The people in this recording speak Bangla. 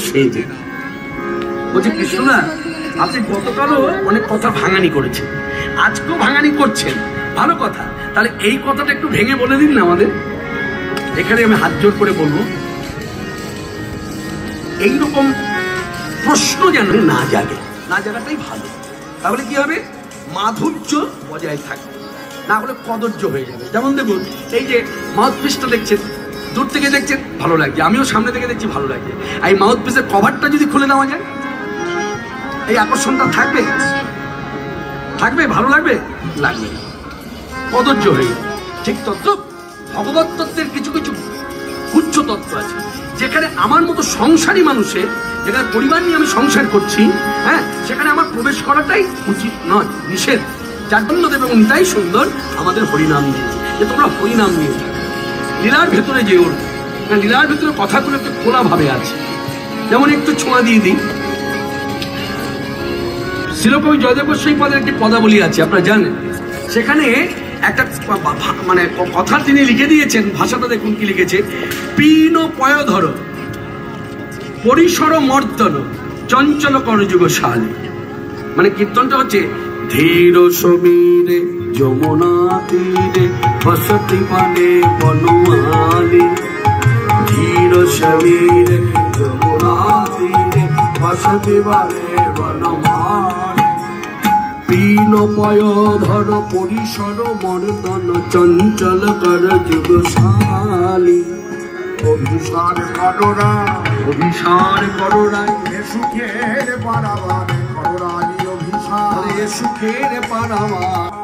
সেজে বলছি কৃষ্ণদা, আপনি গতকালও অনেক কথা ভাঙানি করেছেন, আজকেও ভাঙানি করছেন, ভালো কথা। তাহলে এই কথাটা একটু ভেঙে বলে দিন না আমাদের। এখানে আমি হাত জোর করে বলবো, এইরকম প্রশ্ন যেন না জাগে, না জাগাটাই ভালো। তাহলে কি হবে? মাধুর্য বজায় থাকবে, না হলে কদর্য হয়ে যাবে। যেমন দেখুন, এই যে মাউথপিসটা দেখছেন, দূর থেকে দেখছেন ভালো লাগছে, আমিও সামনে থেকে দেখছি ভালো লাগছে। এই মাউথপিসের কভারটা যদি খুলে দেওয়া যায়, এই আকর্ষণটা থাকবে, থাকবে, ভালো লাগবে, লাগবে, কদর্য হয়ে যাবে। ঠিক তত্ত্ব ভগবত তত্ত্বের কিছু কিছু উচ্চ তত্ত্ব আছে, যেখানে আমার মতো সংসারী মানুষের, যেখানে পরিবার নিয়ে আমি সংসার করছি, হ্যাঁ, সেখানে আমার প্রবেশ করাটাই উচিত নয়, নিষেধ। যার জন্য দেব, এবং তাই সুন্দর আমাদের হরিনাম দিয়েছে, যে তোমরা হরিনাম নিয়ে থাকো, লীলার ভেতরে যে ওর লীলার ভেতরে কথাগুলো একটু খোলা ভাবে আছে। যেমন একটু ছোঁয়া দিয়ে দিই, শিলকবি জয়দেব গোস্বামী পদের একটি পদাবলী আছে, আপনারা জানেন। সেখানে একটা মানে কথা তিনি লিখে দিয়েছেন, ভাষাটা দেখুন কি লিখেছে। পীন পয়ধর পরিসর মর্দন চঞ্চল করযুগ শালী। মানে কীর্তনটা হচ্ছে, ধীর সমীরে যমুনা তীরে বসতি মানে বনমালী। ধীর সমীরে যমুনা তীরে বসতি মানে বনমালী। পীন পয়ধর পরিসর মর্দন চঞ্চল করযুগ শালী। অভিসার করোরা, অভিসার করোরাই সুখের পারাবার, করোরাই অভিসার সুখের পারাবার।